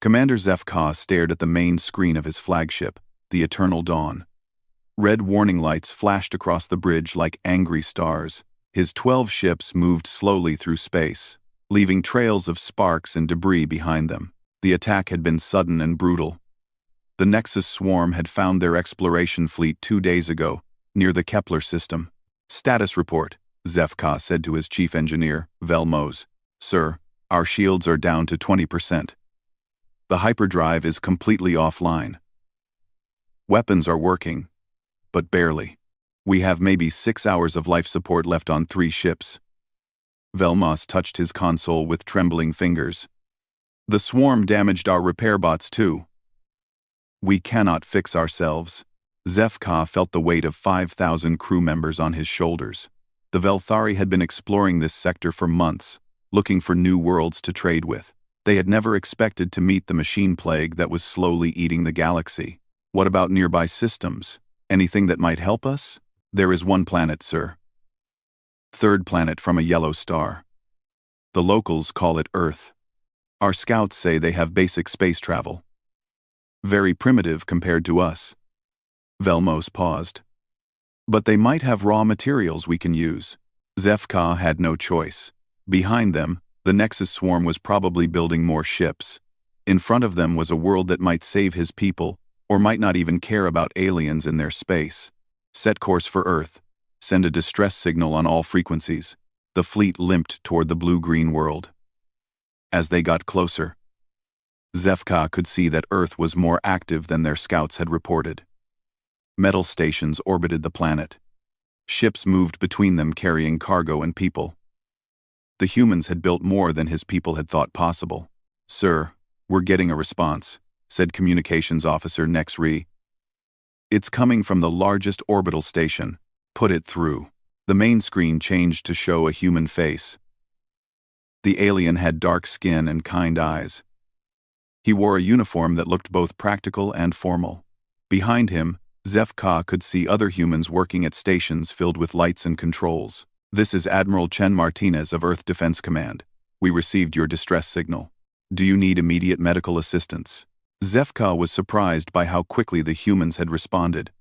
Commander Zefka stared at the main screen of his flagship, the Eternal Dawn. Red warning lights flashed across the bridge like angry stars. His 12 ships moved slowly through space, leaving trails of sparks and debris behind them. The attack had been sudden and brutal. The Nexus swarm had found their exploration fleet 2 days ago, near the Kepler system. "Status report," Zefka said to his chief engineer, Velmos. "Sir, our shields are down to 20%. The hyperdrive is completely offline. Weapons are working, but barely. We have maybe 6 hours of life support left on 3 ships." Velmos touched his console with trembling fingers. "The swarm damaged our repair bots too. We cannot fix ourselves." Zefka felt the weight of 5,000 crew members on his shoulders. The Velthari had been exploring this sector for months, looking for new worlds to trade with. They had never expected to meet the machine plague that was slowly eating the galaxy. "What about nearby systems? Anything that might help us?" "There is one planet, sir. Third planet from a yellow star. The locals call it Earth. Our scouts say they have basic space travel. Very primitive compared to us." Velmos paused. "But they might have raw materials we can use." Zefka had no choice. Behind them, the Nexus swarm was probably building more ships. In front of them was a world that might save his people, or might not even care about aliens in their space. "Set course for Earth. Send a distress signal on all frequencies." The fleet limped toward the blue-green world. As they got closer, Zefka could see that Earth was more active than their scouts had reported. Metal stations orbited the planet. Ships moved between them carrying cargo and people. The humans had built more than his people had thought possible. "Sir, we're getting a response," said Communications Officer Nexri. "It's coming from the largest orbital station. Put it through." The main screen changed to show a human face. The alien had dark skin and kind eyes. He wore a uniform that looked both practical and formal. Behind him, Zefka could see other humans working at stations filled with lights and controls. "This is Admiral Chen Martinez of Earth Defense Command. We received your distress signal. Do you need immediate medical assistance?" Zefka was surprised by how quickly the humans had responded.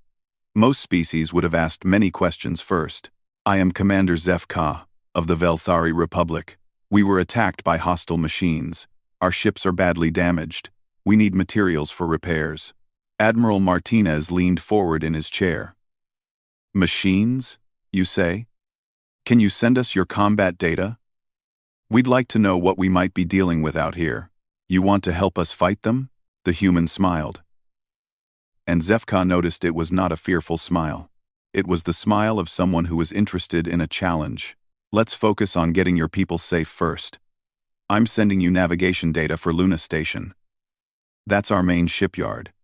Most species would have asked many questions first. "I am Commander Zefka, of the Velthari Republic. We were attacked by hostile machines. Our ships are badly damaged. We need materials for repairs." Admiral Martinez leaned forward in his chair. "Machines, you say? Can you send us your combat data? We'd like to know what we might be dealing with out here. You want to help us fight them?" The human smiled. And Zefka noticed it was not a fearful smile. It was the smile of someone who was interested in a challenge. "Let's focus on getting your people safe first. I'm sending you navigation data for Luna Station. That's our main shipyard.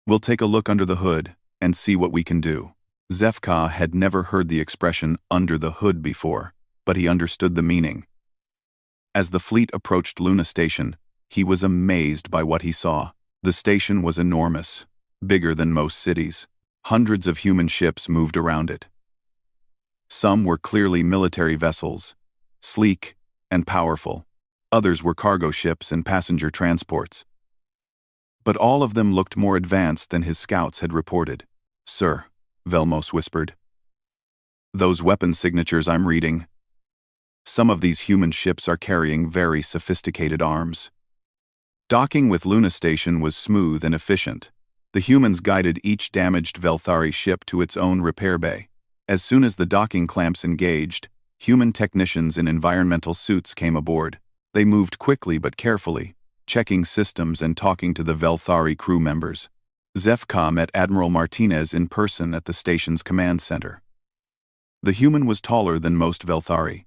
We'll take a look under the hood and see what we can do." Zefka had never heard the expression "under the hood" before, but he understood the meaning. As the fleet approached Luna Station, he was amazed by what he saw. The station was enormous, bigger than most cities. Hundreds of human ships moved around it. Some were clearly military vessels, sleek and powerful. Others were cargo ships and passenger transports. But all of them looked more advanced than his scouts had reported. "Sir," Velmos whispered. "Those weapon signatures I'm reading. Some of these human ships are carrying very sophisticated arms." Docking with Luna Station was smooth and efficient. The humans guided each damaged Velthari ship to its own repair bay. As soon as the docking clamps engaged, human technicians in environmental suits came aboard. They moved quickly but carefully, checking systems and talking to the Velthari crew members. Zefka met Admiral Martinez in person at the station's command center. The human was taller than most Velthari,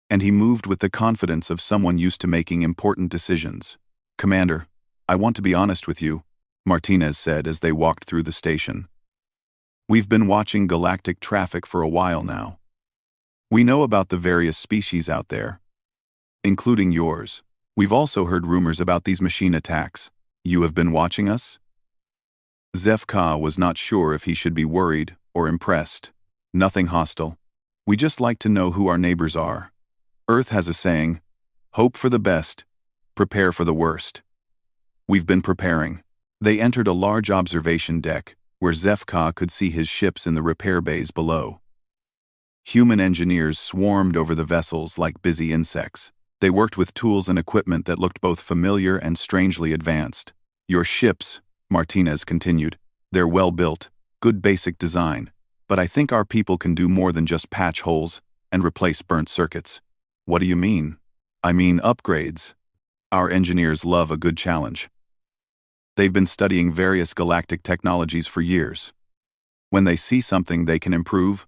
and he moved with the confidence of someone used to making important decisions. "Commander, I want to be honest with you," Martinez said as they walked through the station. "We've been watching galactic traffic for a while now. We know about the various species out there, including yours. We've also heard rumors about these machine attacks. You have been watching us?" Zefka was not sure if he should be worried or impressed. "Nothing hostile. We just like to know who our neighbors are. Earth has a saying, hope for the best, prepare for the worst. We've been preparing. They entered a large observation deck, where Zefka could see his ships in the repair bays below. Human engineers swarmed over the vessels like busy insects. They worked with tools and equipment that looked both familiar and strangely advanced. Your ships, Martinez continued, they're well built, good basic design, but I think our people can do more than just patch holes and replace burnt circuits. What do you mean? I mean upgrades. Our engineers love a good challenge. They've been studying various galactic technologies for years. When they see something they can improve,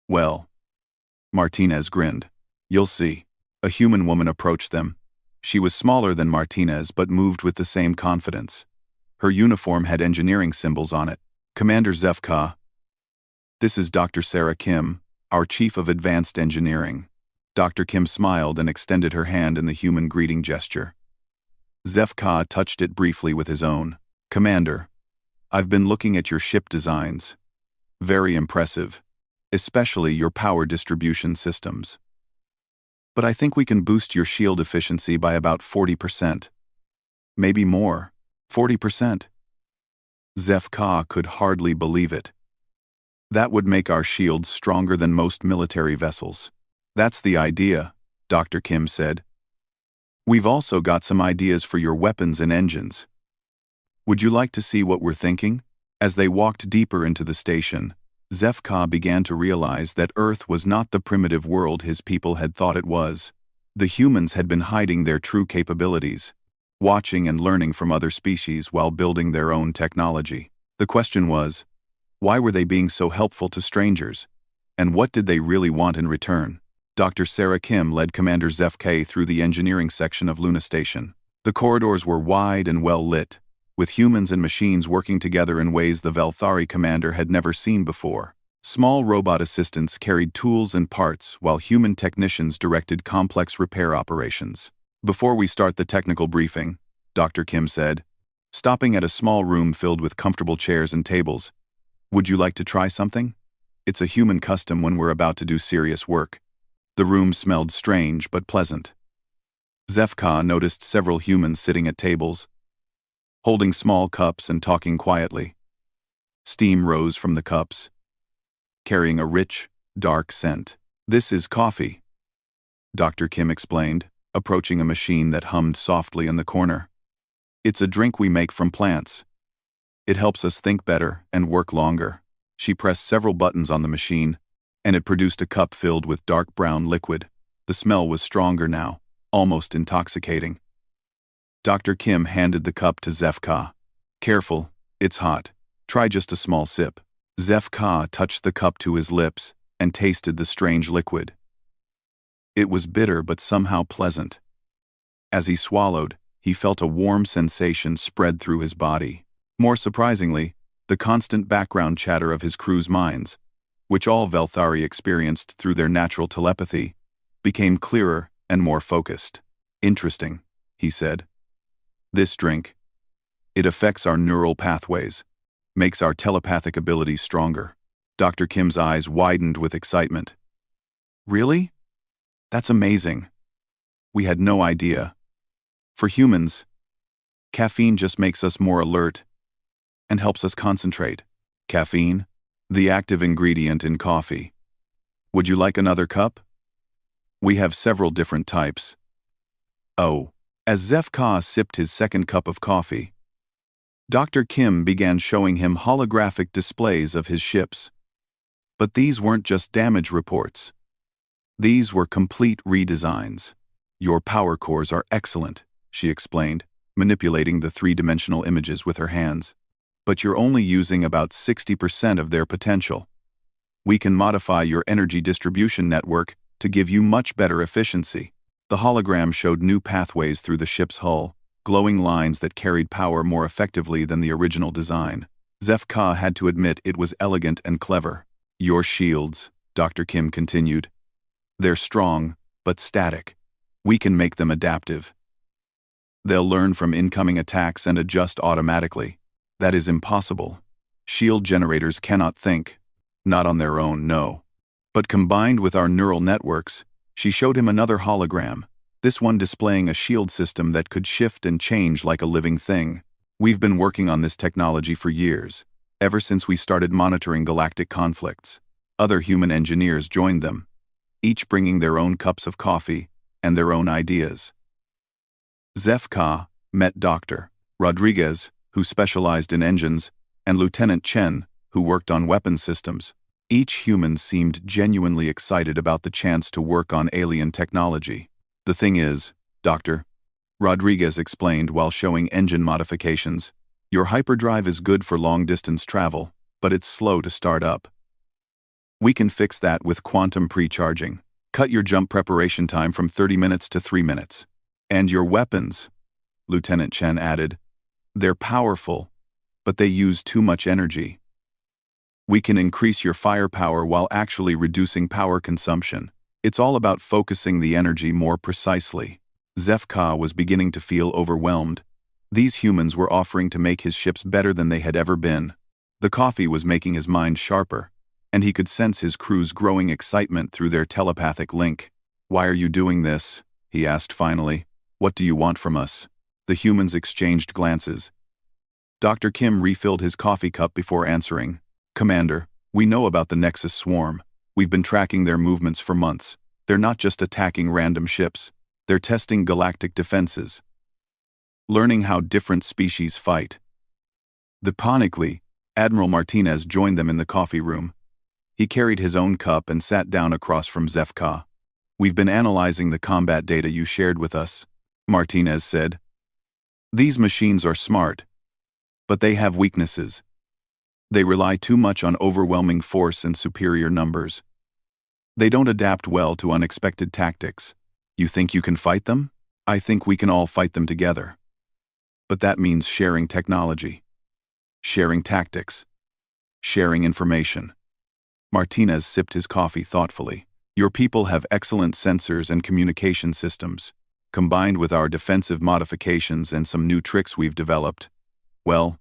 well, Martinez grinned. You'll see. A human woman approached them. She was smaller than Martinez but moved with the same confidence. Her uniform had engineering symbols on it. Commander Zefka. This is Dr. Sarah Kim, our Chief of Advanced Engineering. Dr. Kim smiled and extended her hand in the human greeting gesture. Zefka touched it briefly with his own. Commander, I've been looking at your ship designs. Very impressive, especially your power distribution systems. But I think we can boost your shield efficiency by about 40%. Maybe more. 40%. Zefka could hardly believe it. That would make our shields stronger than most military vessels. That's the idea, Dr. Kim said. We've also got some ideas for your weapons and engines. Would you like to see what we're thinking? As they walked deeper into the station, Zefka began to realize that Earth was not the primitive world his people had thought it was. The humans had been hiding their true capabilities, watching and learning from other species while building their own technology. The question was, why were they being so helpful to strangers? And what did they really want in return? Dr. Sarah Kim led Commander Zefka through the engineering section of Luna Station. The corridors were wide and well lit, with humans and machines working together in ways the Velthari commander had never seen before. Small robot assistants carried tools and parts while human technicians directed complex repair operations. Before we start the technical briefing, Dr. Kim said, stopping at a small room filled with comfortable chairs and tables, would you like to try something? It's a human custom when we're about to do serious work. The room smelled strange but pleasant. Zefka noticed several humans sitting at tables, holding small cups and talking quietly. Steam rose from the cups, carrying a rich, dark scent. This is coffee, Dr. Kim explained, approaching a machine that hummed softly in the corner. It's a drink we make from plants. It helps us think better and work longer. She pressed several buttons on the machine, and it produced a cup filled with dark brown liquid. The smell was stronger now, almost intoxicating. Dr. Kim handed the cup to Zefka. Careful, it's hot. Try just a small sip. Zefka touched the cup to his lips and tasted the strange liquid. It was bitter but somehow pleasant. As he swallowed, he felt a warm sensation spread through his body. More surprisingly, the constant background chatter of his crew's minds, which all Velthari experienced through their natural telepathy, became clearer and more focused. Interesting, he said. This drink, it affects our neural pathways, makes our telepathic abilities stronger. Dr. Kim's eyes widened with excitement. Really? That's amazing. We had no idea. For humans, caffeine just makes us more alert and helps us concentrate. Caffeine, the active ingredient in coffee. Would you like another cup? We have several different types. Oh. As Zefka sipped his second cup of coffee, Dr. Kim began showing him holographic displays of his ships. But these weren't just damage reports. These were complete redesigns. Your power cores are excellent, she explained, manipulating the three-dimensional images with her hands. But you're only using about 60% of their potential. We can modify your energy distribution network to give you much better efficiency. The hologram showed new pathways through the ship's hull, glowing lines that carried power more effectively than the original design. Zefka had to admit it was elegant and clever. Your shields, Dr. Kim continued. They're strong, but static. We can make them adaptive. They'll learn from incoming attacks and adjust automatically. That is impossible. Shield generators cannot think. Not on their own, no. But combined with our neural networks, she showed him another hologram, this one displaying a shield system that could shift and change like a living thing. We've been working on this technology for years, ever since we started monitoring galactic conflicts. Other human engineers joined them, each bringing their own cups of coffee and their own ideas. Zefka met Dr. Rodriguez, who specialized in engines, and Lieutenant Chen, who worked on weapon systems. Each human seemed genuinely excited about the chance to work on alien technology. The thing is, Dr. Rodriguez explained while showing engine modifications, your hyperdrive is good for long-distance travel, but it's slow to start up. We can fix that with quantum pre-charging. Cut your jump preparation time from 30 minutes to 3 minutes. And your weapons, Lieutenant Chen added, they're powerful, but they use too much energy. We can increase your firepower while actually reducing power consumption. It's all about focusing the energy more precisely. Zefka was beginning to feel overwhelmed. These humans were offering to make his ships better than they had ever been. The coffee was making his mind sharper, and he could sense his crew's growing excitement through their telepathic link. Why are you doing this? He asked finally. What do you want from us? The humans exchanged glances. Dr. Kim refilled his coffee cup before answering. Commander, we know about the Nexus swarm. We've been tracking their movements for months. They're not just attacking random ships. They're testing galactic defenses, learning how different species fight. Deponically, Admiral Martinez joined them in the coffee room. He carried his own cup and sat down across from Zefka. We've been analyzing the combat data you shared with us, Martinez said. These machines are smart, but they have weaknesses. They rely too much on overwhelming force and superior numbers. They don't adapt well to unexpected tactics. You think you can fight them? I think we can all fight them together. But that means sharing technology, sharing tactics, sharing information. Martinez sipped his coffee thoughtfully. Your people have excellent sensors and communication systems. Combined with our defensive modifications and some new tricks we've developed, well,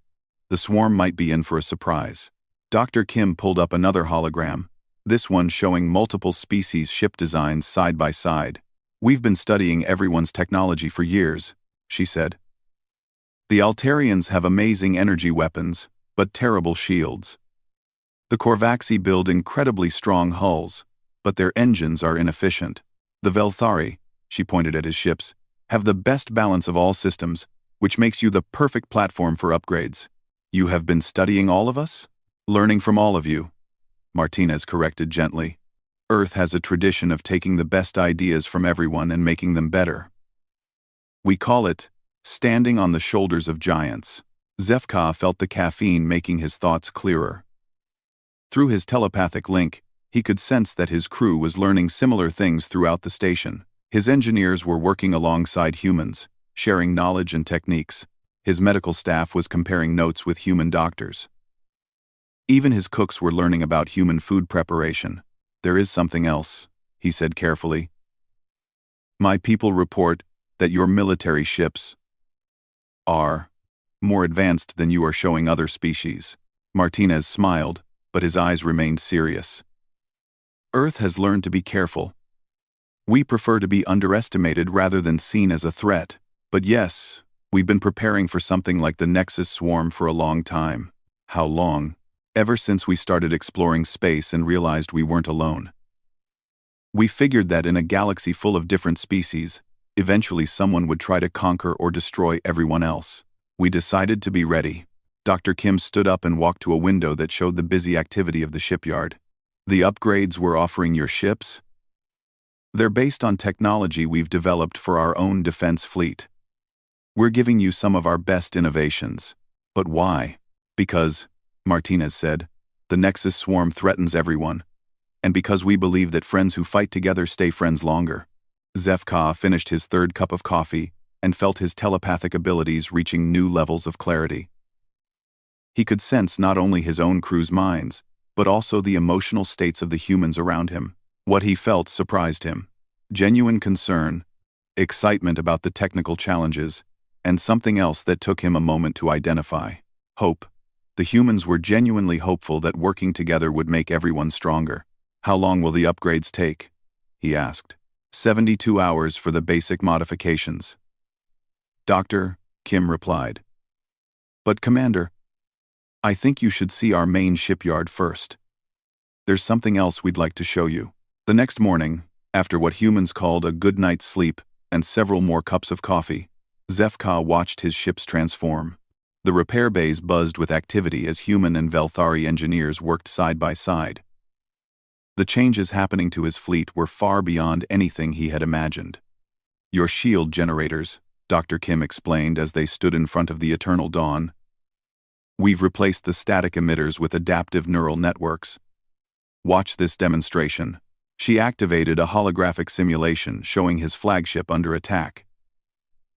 the swarm might be in for a surprise. Dr. Kim pulled up another hologram, this one showing multiple species ship designs side by side. We've been studying everyone's technology for years, she said. The Altarians have amazing energy weapons, but terrible shields. The Korvaxi build incredibly strong hulls, but their engines are inefficient. The Velthari, she pointed at his ships, have the best balance of all systems, which makes you the perfect platform for upgrades. You have been studying all of us? Learning from all of you, Martinez corrected gently. Earth has a tradition of taking the best ideas from everyone and making them better. We call it standing on the shoulders of giants. Zefka felt the caffeine making his thoughts clearer. Through his telepathic link, he could sense that his crew was learning similar things throughout the station. His engineers were working alongside humans, sharing knowledge and techniques. His medical staff was comparing notes with human doctors. Even his cooks were learning about human food preparation. There is something else, he said carefully. My people report that your military ships are more advanced than you are showing other species. Martinez smiled, but his eyes remained serious. Earth has learned to be careful. We prefer to be underestimated rather than seen as a threat. But yes, we've been preparing for something like the Nexus swarm for a long time. How long? Ever since we started exploring space and realized we weren't alone. We figured that in a galaxy full of different species, eventually someone would try to conquer or destroy everyone else. We decided to be ready. Dr. Kim stood up and walked to a window that showed the busy activity of the shipyard. The upgrades we're offering your ships? They're based on technology we've developed for our own defense fleet. We're giving you some of our best innovations. But why? Because, Martinez said, the Nexus swarm threatens everyone. And because we believe that friends who fight together stay friends longer. Zefka finished his third cup of coffee and felt his telepathic abilities reaching new levels of clarity. He could sense not only his own crew's minds, but also the emotional states of the humans around him. What he felt surprised him. Genuine concern, excitement about the technical challenges, and something else that took him a moment to identify. Hope. The humans were genuinely hopeful that working together would make everyone stronger. How long will the upgrades take? He asked. 72 hours for the basic modifications. Dr. Kim replied. But Commander, I think you should see our main shipyard first. There's something else we'd like to show you. The next morning, after what humans called a good night's sleep and several more cups of coffee, Zefka watched his ships transform. The repair bays buzzed with activity as human and Velthari engineers worked side by side. The changes happening to his fleet were far beyond anything he had imagined. Your shield generators, Dr. Kim explained as they stood in front of the Eternal Dawn. We've replaced the static emitters with adaptive neural networks. Watch this demonstration. She activated a holographic simulation showing his flagship under attack.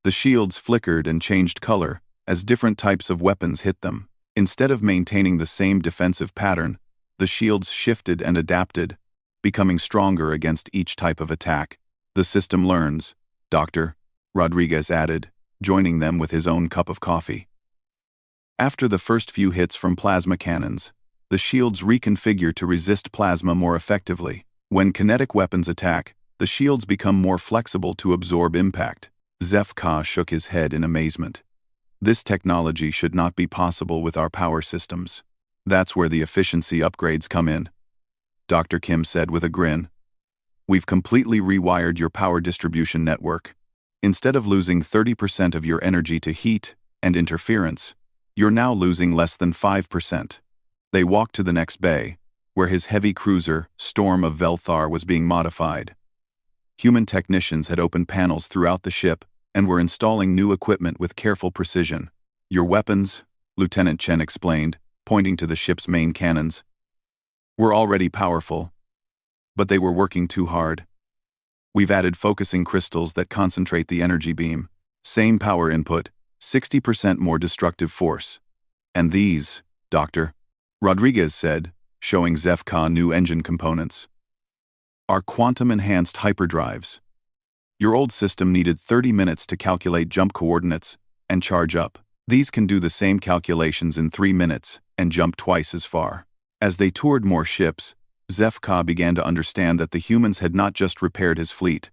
The shields flickered and changed color as different types of weapons hit them. Instead of maintaining the same defensive pattern, the shields shifted and adapted, becoming stronger against each type of attack. The system learns, Dr. Rodriguez added, joining them with his own cup of coffee. After the first few hits from plasma cannons, the shields reconfigure to resist plasma more effectively. When kinetic weapons attack, the shields become more flexible to absorb impact. Zefka shook his head in amazement. This technology should not be possible with our power systems. That's where the efficiency upgrades come in, Dr. Kim said with a grin. We've completely rewired your power distribution network. Instead of losing 30% of your energy to heat and interference, you're now losing less than 5%. They walked to the next bay, where his heavy cruiser, Storm of Velthar, was being modified. Human technicians had opened panels throughout the ship and were installing new equipment with careful precision. Your weapons, Lieutenant Chen explained, pointing to the ship's main cannons, were already powerful, but they were working too hard. We've added focusing crystals that concentrate the energy beam. Same power input, 60% more destructive force. And these, Dr. Rodriguez said, showing Zefka new engine components, are quantum-enhanced hyperdrives. Your old system needed 30 minutes to calculate jump coordinates and charge up. These can do the same calculations in 3 minutes and jump twice as far. As they toured more ships, Zefka began to understand that the humans had not just repaired his fleet.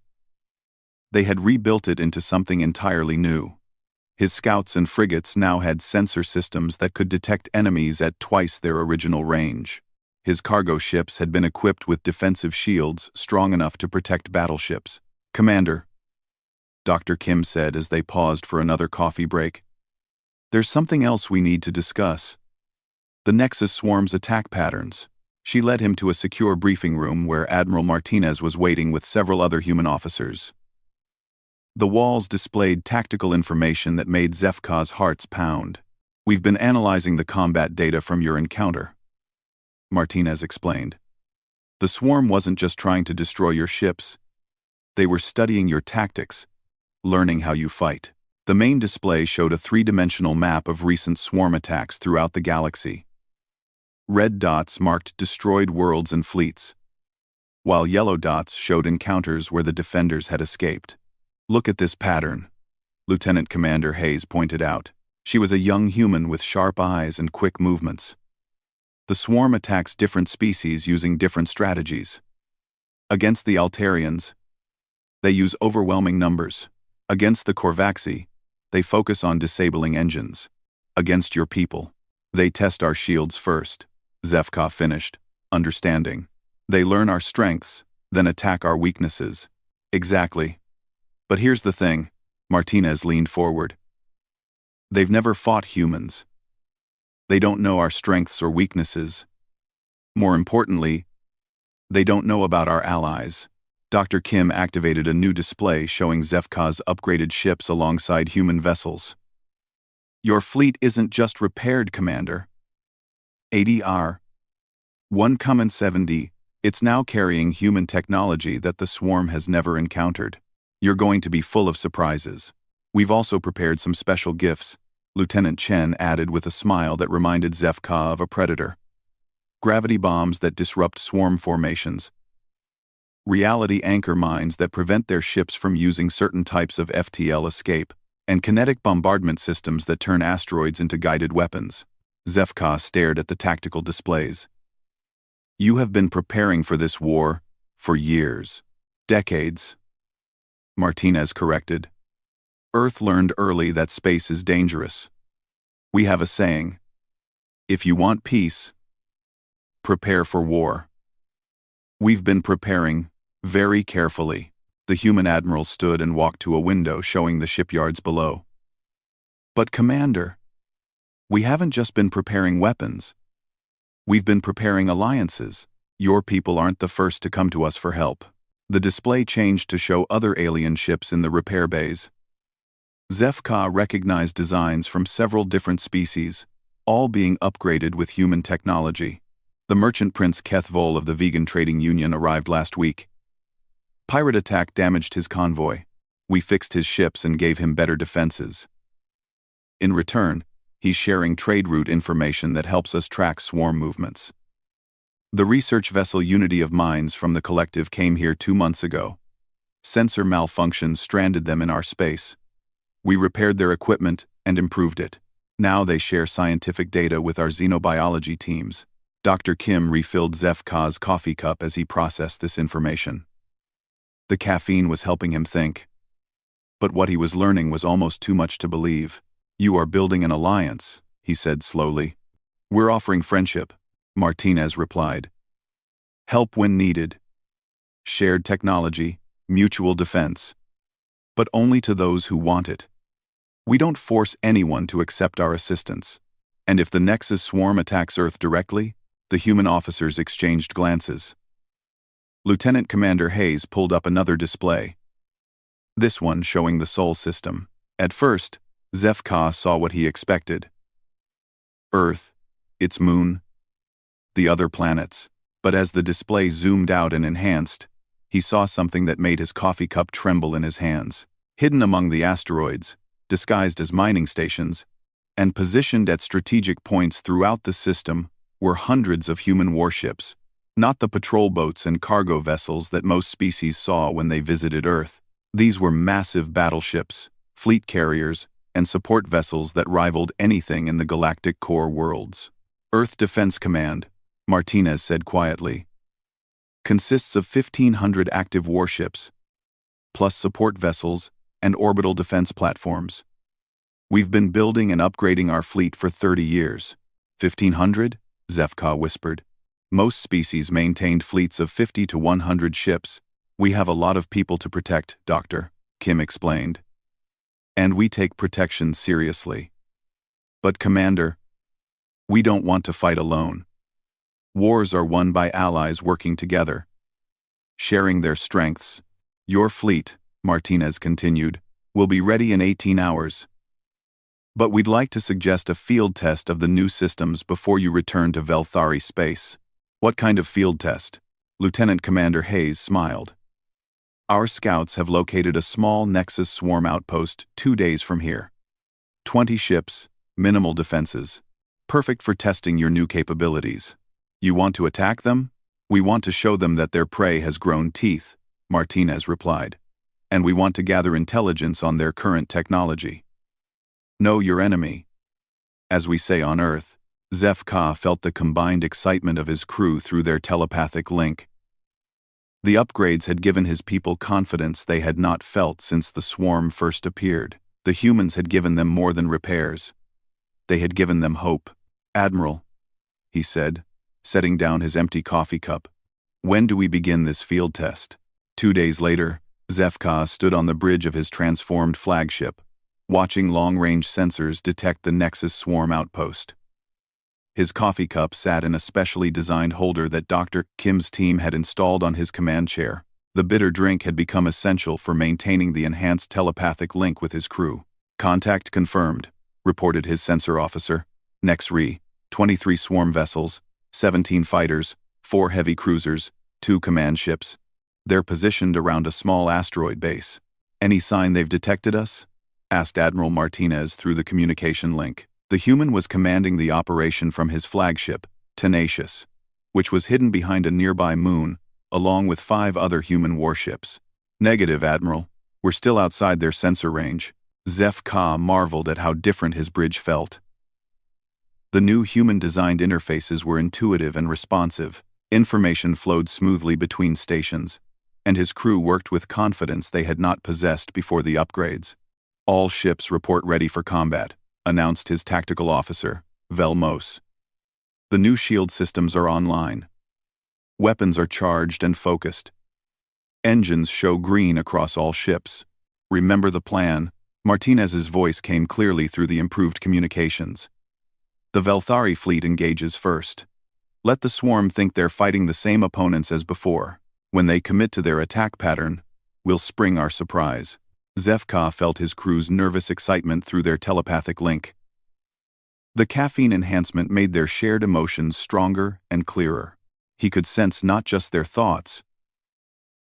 They had rebuilt it into something entirely new. His scouts and frigates now had sensor systems that could detect enemies at twice their original range. His cargo ships had been equipped with defensive shields strong enough to protect battleships. Commander, Dr. Kim said as they paused for another coffee break, there's something else we need to discuss. The Nexus swarm's attack patterns. She led him to a secure briefing room where Admiral Martinez was waiting with several other human officers. The walls displayed tactical information that made Zefka's hearts pound. We've been analyzing the combat data from your encounter, Martinez explained. The swarm wasn't just trying to destroy your ships. They were studying your tactics, learning how you fight. The main display showed a three-dimensional map of recent swarm attacks throughout the galaxy. Red dots marked destroyed worlds and fleets, while yellow dots showed encounters where the defenders had escaped. Look at this pattern, Lieutenant Commander Hayes pointed out. She was a young human with sharp eyes and quick movements. The swarm attacks different species using different strategies. Against the Altarians, they use overwhelming numbers. Against the Korvaxi, they focus on disabling engines. Against your people, they test our shields first, Zefka finished, understanding. They learn our strengths, then attack our weaknesses. Exactly. But here's the thing, Martinez leaned forward. They've never fought humans. They don't know our strengths or weaknesses. More importantly, they don't know about our allies. Dr. Kim activated a new display showing Zefka's upgraded ships alongside human vessels. Your fleet isn't just repaired, Commander. ADR 170, it's now carrying human technology that the swarm has never encountered. You're going to be full of surprises. We've also prepared some special gifts, Lieutenant Chen added with a smile that reminded Zefka of a predator. Gravity bombs that disrupt swarm formations. Reality anchor mines that prevent their ships from using certain types of FTL escape, and kinetic bombardment systems that turn asteroids into guided weapons. Zefka stared at the tactical displays. You have been preparing for this war for years, decades. Martinez corrected. Earth learned early that space is dangerous. We have a saying: if you want peace, prepare for war. We've been preparing very carefully. The human admiral stood and walked to a window showing the shipyards below. But Commander, we haven't just been preparing weapons. We've been preparing alliances. Your people aren't the first to come to us for help. The display changed to show other alien ships in the repair bays. Zef-Ka recognized designs from several different species, all being upgraded with human technology. The merchant prince Keth Vol of the Vegan Trading Union arrived last week. Pirate attack damaged his convoy. We fixed his ships and gave him better defenses. In return, he's sharing trade route information that helps us track swarm movements. The research vessel Unity of Minds from the collective came here 2 months ago. Sensor malfunctions stranded them in our space. We repaired their equipment and improved it. Now they share scientific data with our xenobiology teams. Dr. Kim refilled Zef-Ka's coffee cup as he processed this information. The caffeine was helping him think. But what he was learning was almost too much to believe. You are building an alliance, he said slowly. We're offering friendship, Martinez replied. Help when needed. Shared technology, mutual defense. But only to those who want it. We don't force anyone to accept our assistance. And if the Nexus swarm attacks Earth directly, the human officers exchanged glances. Lieutenant Commander Hayes pulled up another display. This one showing the Sol system. At first, Zef-Ka saw what he expected. Earth, its moon, the other planets. But as the display zoomed out and enhanced, he saw something that made his coffee cup tremble in his hands. Hidden among the asteroids, disguised as mining stations, and positioned at strategic points throughout the system, were hundreds of human warships. Not the patrol boats and cargo vessels that most species saw when they visited Earth. These were massive battleships, fleet carriers, and support vessels that rivaled anything in the galactic core worlds. Earth Defense Command, Martinez said quietly, consists of 1,500 active warships, plus support vessels and orbital defense platforms. We've been building and upgrading our fleet for 30 years. 1,500? Zef-Ka whispered. Most species maintained fleets of 50 to 100 ships. We have a lot of people to protect, Doctor, Kim explained. And we take protection seriously. But Commander, we don't want to fight alone. Wars are won by allies working together, sharing their strengths. Your fleet, Martinez continued, will be ready in 18 hours. But we'd like to suggest a field test of the new systems before you return to Velthari space. What kind of field test? Lieutenant Commander Hayes smiled. Our scouts have located a small Nexus swarm outpost 2 days from here. 20 ships, minimal defenses. Perfect for testing your new capabilities. You want to attack them? We want to show them that their prey has grown teeth, Martinez replied. And we want to gather intelligence on their current technology. Know your enemy. As we say on Earth, Zef-Ka felt the combined excitement of his crew through their telepathic link. The upgrades had given his people confidence they had not felt since the swarm first appeared. The humans had given them more than repairs. They had given them hope. Admiral, he said, setting down his empty coffee cup. When do we begin this field test? 2 days later, Zef-Ka stood on the bridge of his transformed flagship, watching long-range sensors detect the Nexus swarm outpost. His coffee cup sat in a specially designed holder that Dr. Kim's team had installed on his command chair. The bitter drink had become essential for maintaining the enhanced telepathic link with his crew. Contact confirmed, reported his sensor officer. Nex-Re, 23 swarm vessels, 17 fighters, 4 heavy cruisers, 2 command ships. They're positioned around a small asteroid base. Any sign they've detected us? Asked Admiral Martinez through the communication link. The human was commanding the operation from his flagship, Tenacious, which was hidden behind a nearby moon, along with 5 other human warships. Negative, Admiral. We're still outside their sensor range. Zef-Ka marveled at how different his bridge felt. The new human-designed interfaces were intuitive and responsive. Information flowed smoothly between stations, and his crew worked with confidence they had not possessed before the upgrades. "All ships report ready for combat," announced his tactical officer, Velmos. "The new shield systems are online. Weapons are charged and focused. Engines show green across all ships. Remember the plan." Martinez's voice came clearly through the improved communications. "The Velthari fleet engages first. Let the swarm think they're fighting the same opponents as before. When they commit to their attack pattern, we'll spring our surprise." Zefka felt his crew's nervous excitement through their telepathic link. The caffeine enhancement made their shared emotions stronger and clearer. He could sense not just their thoughts,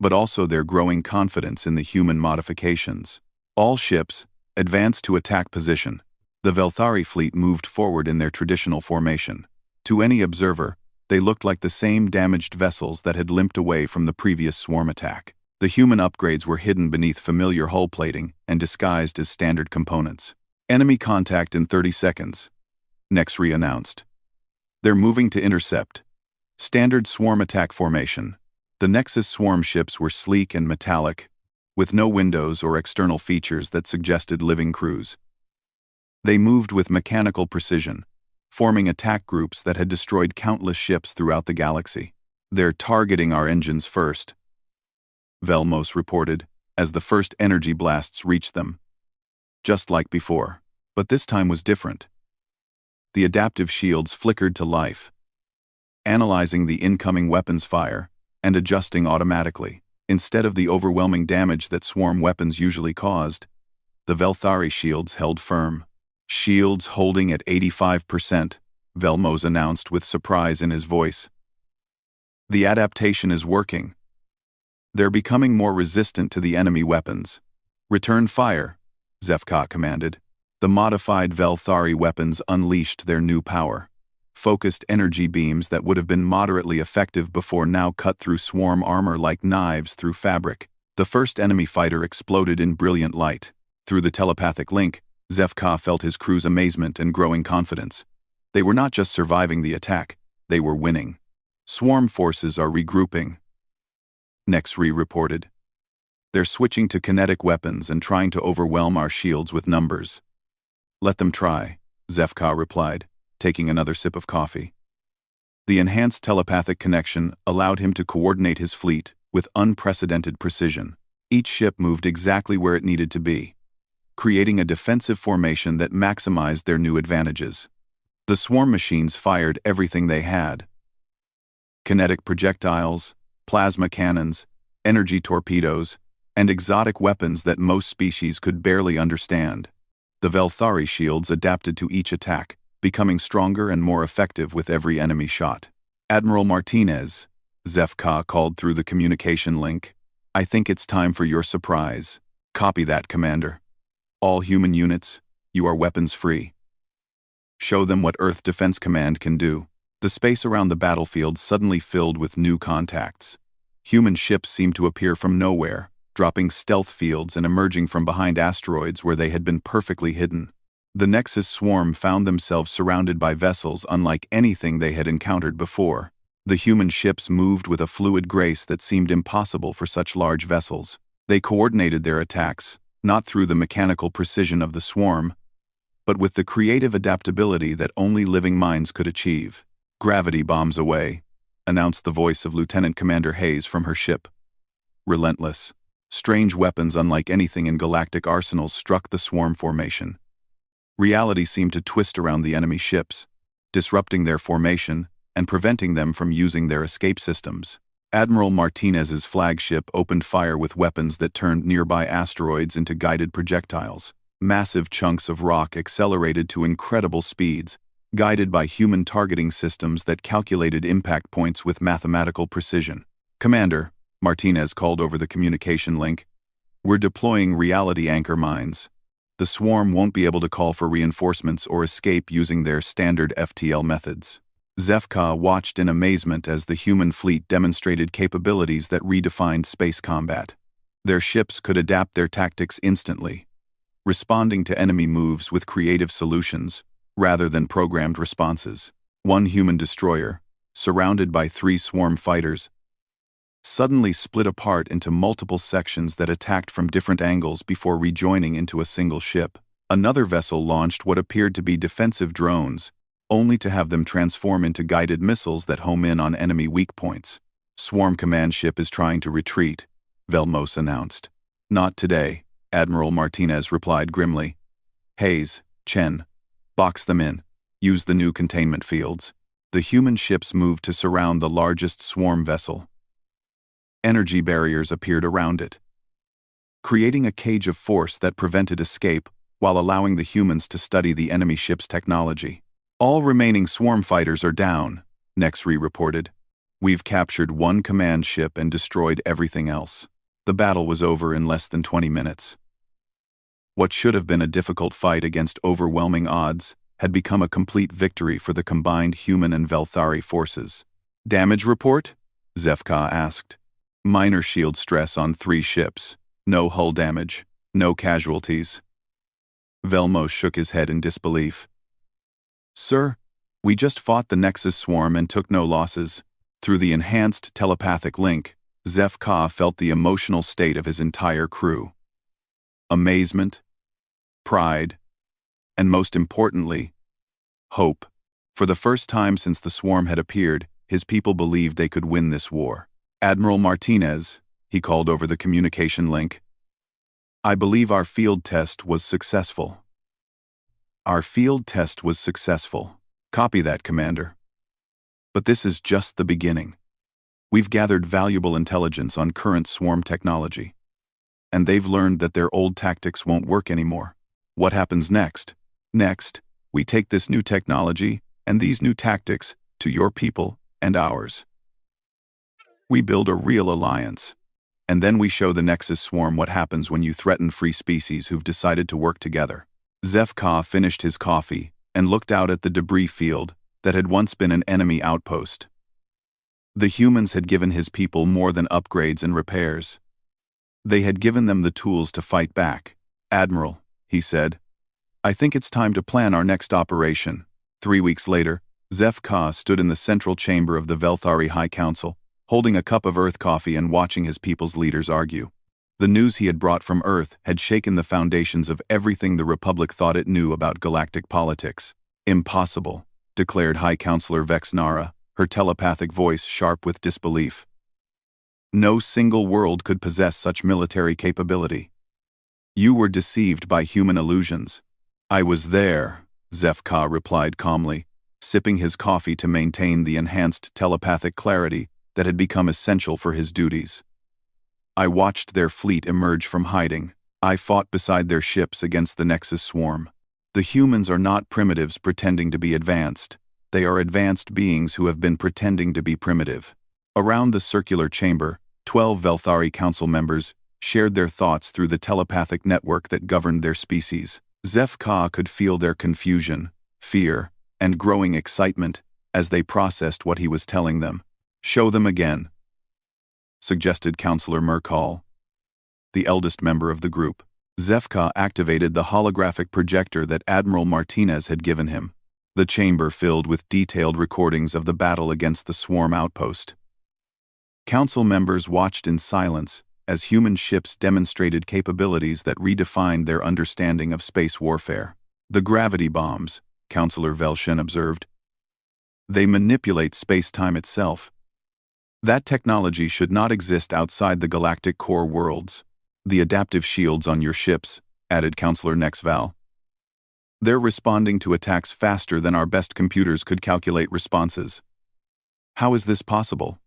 but also their growing confidence in the human modifications. All ships advanced to attack position. The Velthari fleet moved forward in their traditional formation. To any observer, they looked like the same damaged vessels that had limped away from the previous swarm attack. The human upgrades were hidden beneath familiar hull plating and disguised as standard components. "Enemy contact in 30 seconds, Nexri announced. "They're moving to intercept." Standard swarm attack formation. The Nexus swarm ships were sleek and metallic, with no windows or external features that suggested living crews. They moved with mechanical precision, forming attack groups that had destroyed countless ships throughout the galaxy. "They're targeting our engines first," Velmos reported, as the first energy blasts reached them. Just like before, but this time was different. The adaptive shields flickered to life, analyzing the incoming weapons fire and adjusting automatically. Instead of the overwhelming damage that swarm weapons usually caused, the Velthari shields held firm. "Shields holding at 85%, Velmos announced with surprise in his voice. "The adaptation is working. They're becoming more resistant to the enemy weapons." "Return fire," Zefka commanded. The modified Velthari weapons unleashed their new power. Focused energy beams that would have been moderately effective before now cut through swarm armor like knives through fabric. The first enemy fighter exploded in brilliant light. Through the telepathic link, Zefka felt his crew's amazement and growing confidence. They were not just surviving the attack, they were winning. "Swarm forces are regrouping," Nexri reported. "They're switching to kinetic weapons and trying to overwhelm our shields with numbers." "Let them try," Zefka replied, taking another sip of coffee. The enhanced telepathic connection allowed him to coordinate his fleet with unprecedented precision. Each ship moved exactly where it needed to be, creating a defensive formation that maximized their new advantages. The swarm machines fired everything they had: kinetic projectiles, plasma cannons, energy torpedoes, and exotic weapons that most species could barely understand. The Velthari shields adapted to each attack, becoming stronger and more effective with every enemy shot. "Admiral Martinez," Zefka called through the communication link, "I think it's time for your surprise." "Copy that, Commander. All human units, you are weapons-free. Show them what Earth Defense Command can do." The space around the battlefield suddenly filled with new contacts. Human ships seemed to appear from nowhere, dropping stealth fields and emerging from behind asteroids where they had been perfectly hidden. The Nexus swarm found themselves surrounded by vessels unlike anything they had encountered before. The human ships moved with a fluid grace that seemed impossible for such large vessels. They coordinated their attacks, not through the mechanical precision of the swarm, but with the creative adaptability that only living minds could achieve. "Gravity bombs away," announced the voice of Lieutenant Commander Hayes from her ship. Relentless, strange weapons unlike anything in galactic arsenals struck the swarm formation. Reality seemed to twist around the enemy ships, disrupting their formation and preventing them from using their escape systems. Admiral Martinez's flagship opened fire with weapons that turned nearby asteroids into guided projectiles. Massive chunks of rock accelerated to incredible speeds, guided by human targeting systems that calculated impact points with mathematical precision. "Commander," Martinez called over the communication link, "we're deploying reality anchor mines. The swarm won't be able to call for reinforcements or escape using their standard FTL methods." Zefka watched in amazement as the human fleet demonstrated capabilities that redefined space combat. Their ships could adapt their tactics instantly, responding to enemy moves with creative solutions rather than programmed responses. One human destroyer, surrounded by 3 swarm fighters, suddenly split apart into multiple sections that attacked from different angles before rejoining into a single ship. Another vessel launched what appeared to be defensive drones, only to have them transform into guided missiles that home in on enemy weak points. Swarm command ship is trying to retreat, Velmos announced. Not today, Admiral Martinez replied grimly. Hayes, Chen, box them in. Use the new containment fields. The human ships moved to surround the largest swarm vessel. Energy barriers appeared around it, creating a cage of force that prevented escape while allowing the humans to study the enemy ship's technology. All remaining swarm fighters are down, Nexri reported. We've captured one command ship and destroyed everything else. The battle was over in less than 20 minutes. What should have been a difficult fight against overwhelming odds had become a complete victory for the combined human and Velthari forces. Damage report? Zefka asked. Minor shield stress on 3 ships. No hull damage. No casualties. Velmos shook his head in disbelief. Sir, we just fought the Nexus swarm and took no losses. Through the enhanced telepathic link, Zefka felt the emotional state of his entire crew. Amazement, pride, and most importantly, hope. For the first time since the swarm had appeared, his people believed they could win this war. Admiral Martinez, he called over the communication link. I believe our field test was successful. Our field test was successful. Copy that, Commander. But this is just the beginning. We've gathered valuable intelligence on current swarm technology. And they've learned that their old tactics won't work anymore. What happens next? Next, we take this new technology and these new tactics to your people and ours. We build a real alliance. And then we show the Nexus swarm what happens when you threaten free species who've decided to work together. Zefka finished his coffee and looked out at the debris field that had once been an enemy outpost. The humans had given his people more than upgrades and repairs. They had given them the tools to fight back. Admiral, he said, I think it's time to plan our next operation. 3 weeks later, Zefka stood in the central chamber of the Velthari High Council, holding a cup of Earth coffee and watching his people's leaders argue. The news he had brought from Earth had shaken the foundations of everything the Republic thought it knew about galactic politics. Impossible, declared High Counselor Vexnara, her telepathic voice sharp with disbelief. No single world could possess such military capability. You were deceived by human illusions. I was there, Zefka replied calmly, sipping his coffee to maintain the enhanced telepathic clarity that had become essential for his duties. I watched their fleet emerge from hiding. I fought beside their ships against the Nexus swarm. The humans are not primitives pretending to be advanced. They are advanced beings who have been pretending to be primitive. Around the circular chamber, 12 Velthari council members shared their thoughts through the telepathic network that governed their species. Zefka could feel their confusion, fear, and growing excitement as they processed what he was telling them. Show them again, suggested Counselor Mercall, the eldest member of the group. Zefka activated the holographic projector that Admiral Martinez had given him. The chamber filled with detailed recordings of the battle against the swarm outpost. Council members watched in silence as human ships demonstrated capabilities that redefined their understanding of space warfare. The gravity bombs, Counselor Velshin observed. They manipulate space-time itself. That technology should not exist outside the galactic core worlds. The adaptive shields on your ships, added Counselor Nexval. They're responding to attacks faster than our best computers could calculate responses. How is this possible?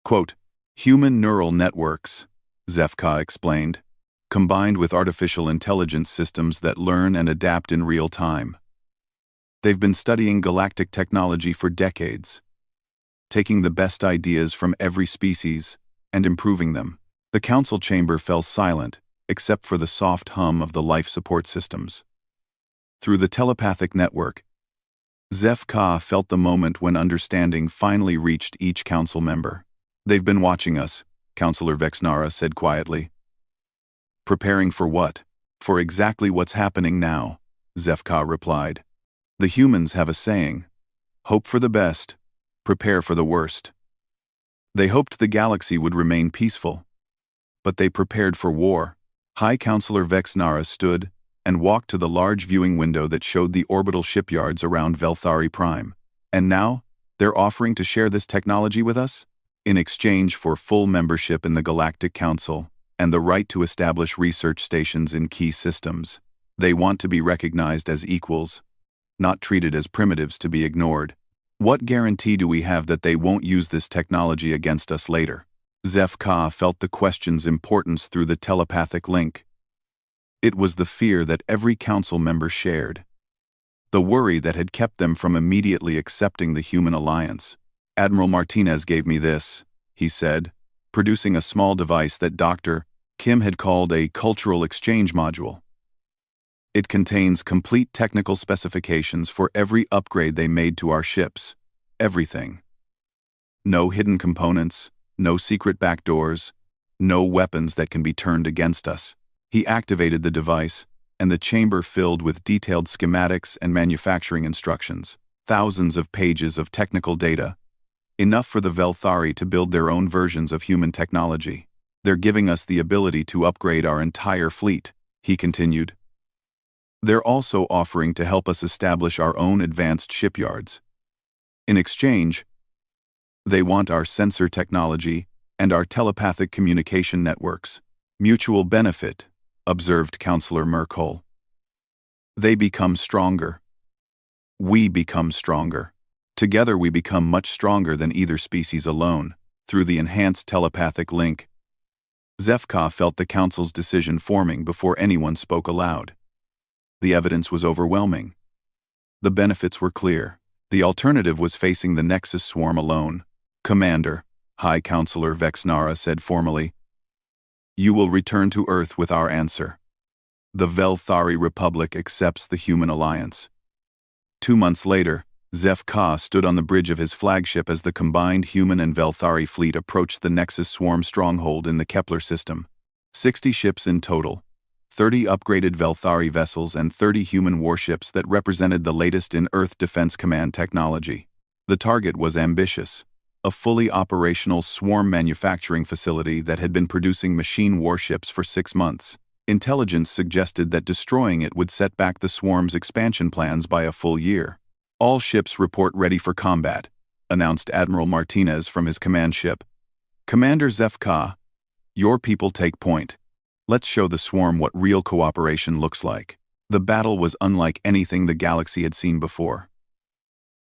Quote, human neural networks, Zefka explained, combined with artificial intelligence systems that learn and adapt in real time. They've been studying galactic technology for decades, taking the best ideas from every species and improving them. The council chamber fell silent, except for the soft hum of the life support systems. Through the telepathic network, Zefka felt the moment when understanding finally reached each council member. They've been watching us, Counselor Vexnara said quietly. Preparing for what? For exactly what's happening now, Zefka replied. The humans have a saying, hope for the best, prepare for the worst. They hoped the galaxy would remain peaceful. But they prepared for war. High Counselor Vexnara stood and walked to the large viewing window that showed the orbital shipyards around Velthari Prime. And now, they're offering to share this technology with us? In exchange for full membership in the Galactic Council and the right to establish research stations in key systems. They want to be recognized as equals, not treated as primitives to be ignored. What guarantee do we have that they won't use this technology against us later? Zeph Ka felt the question's importance through the telepathic link. It was the fear that every council member shared. The worry that had kept them from immediately accepting the human alliance. Admiral Martinez gave me this, he said, producing a small device that Dr. Kim had called a cultural exchange module. It contains complete technical specifications for every upgrade they made to our ships. Everything. No hidden components, no secret backdoors, no weapons that can be turned against us. He activated the device, and the chamber filled with detailed schematics and manufacturing instructions. Thousands of pages of technical data. Enough for the Velthari to build their own versions of human technology. They're giving us the ability to upgrade our entire fleet, he continued. They're also offering to help us establish our own advanced shipyards. In exchange, they want our sensor technology and our telepathic communication networks. Mutual benefit, observed Counselor Merkle. They become stronger. We become stronger. Together we become much stronger than either species alone, through the enhanced telepathic link. Zefka felt the Council's decision forming before anyone spoke aloud. The evidence was overwhelming. The benefits were clear. The alternative was facing the Nexus swarm alone. Commander, High Counselor Vexnara said formally, you will return to Earth with our answer. The Velthari Republic accepts the human alliance. 2 months later, Zeph Ka stood on the bridge of his flagship as the combined human and Velthari fleet approached the Nexus swarm stronghold in the Kepler system. 60 ships in total, 30 upgraded Velthari vessels and 30 human warships that represented the latest in Earth Defense Command technology. The target was ambitious. A fully operational swarm manufacturing facility that had been producing machine warships for 6 months. Intelligence suggested that destroying it would set back the swarm's expansion plans by a full year. All ships report ready for combat, announced Admiral Martinez from his command ship. Commander Zeph Ka, your people take point. Let's show the swarm what real cooperation looks like. The battle was unlike anything the galaxy had seen before.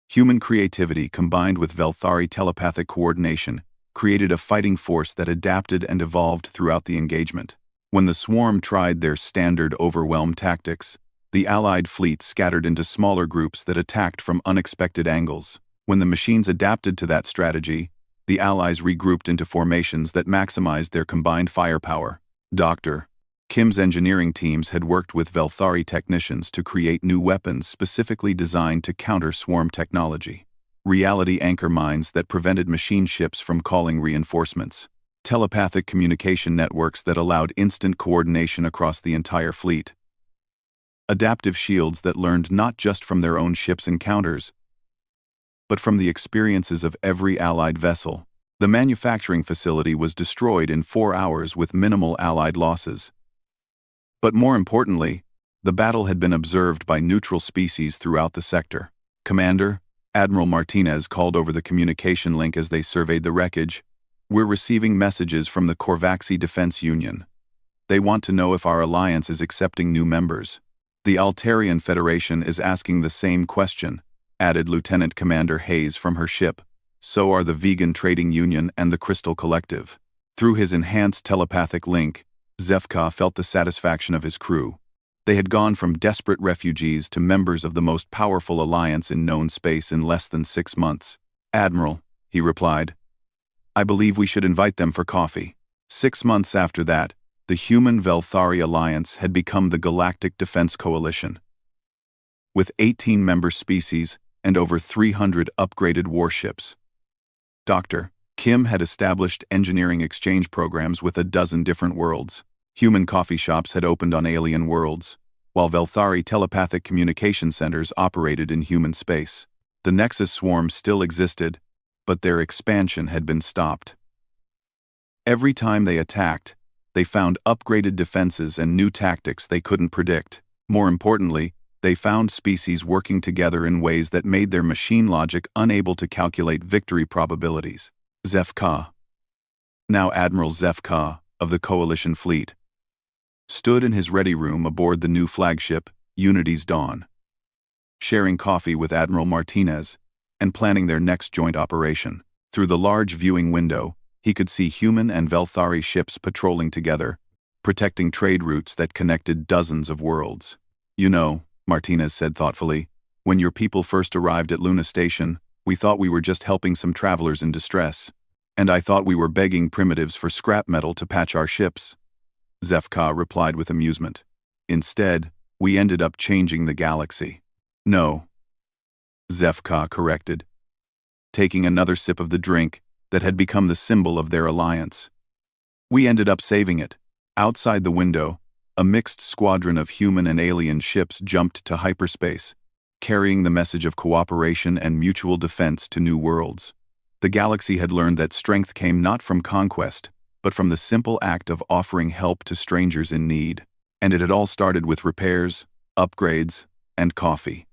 Human creativity combined with Velthari telepathic coordination created a fighting force that adapted and evolved throughout the engagement. When the swarm tried their standard overwhelm tactics, the Allied fleet scattered into smaller groups that attacked from unexpected angles. When the machines adapted to that strategy, the Allies regrouped into formations that maximized their combined firepower. Dr. Kim's engineering teams had worked with Velthari technicians to create new weapons specifically designed to counter swarm technology. Reality anchor mines that prevented machine ships from calling reinforcements. Telepathic communication networks that allowed instant coordination across the entire fleet. Adaptive shields that learned not just from their own ships' encounters, but from the experiences of every Allied vessel. The manufacturing facility was destroyed in 4 hours with minimal Allied losses. But more importantly, the battle had been observed by neutral species throughout the sector. Commander, Admiral Martinez called over the communication link as they surveyed the wreckage. We're receiving messages from the Korvaxi Defense Union. They want to know if our alliance is accepting new members. The Altarian Federation is asking the same question, added Lieutenant Commander Hayes from her ship. So are the Vegan Trading Union and the Crystal Collective. Through his enhanced telepathic link, Zefka felt the satisfaction of his crew. They had gone from desperate refugees to members of the most powerful alliance in known space in less than 6 months. Admiral, he replied, I believe we should invite them for coffee. 6 months after that, the Human Velthari Alliance had become the Galactic Defense Coalition. With 18 member species and over 300 upgraded warships. Dr. Kim had established engineering exchange programs with a dozen different worlds. Human coffee shops had opened on alien worlds, while Velthari telepathic communication centers operated in human space. The Nexus swarm still existed, but their expansion had been stopped. Every time they attacked, they found upgraded defenses and new tactics they couldn't predict. More importantly, they found species working together in ways that made their machine logic unable to calculate victory probabilities. Zeph Ka, now Admiral Zeph Ka of the Coalition Fleet, stood in his ready room aboard the new flagship, Unity's Dawn, sharing coffee with Admiral Martinez and planning their next joint operation. Through the large viewing window, he could see human and Velthari ships patrolling together, protecting trade routes that connected dozens of worlds. "You know," Martinez said thoughtfully, "when your people first arrived at Luna Station, we thought we were just helping some travelers in distress. And I thought we were begging primitives for scrap metal to patch our ships." Zeph Ka replied with amusement. "Instead, we ended up changing the galaxy." "No," Zeph Ka corrected, taking another sip of the drink that had become the symbol of their alliance. "We ended up saving it." Outside the window, a mixed squadron of human and alien ships jumped to hyperspace, carrying the message of cooperation and mutual defense to new worlds. The galaxy had learned that strength came not from conquest, but from the simple act of offering help to strangers in need. And it had all started with repairs, upgrades, and coffee.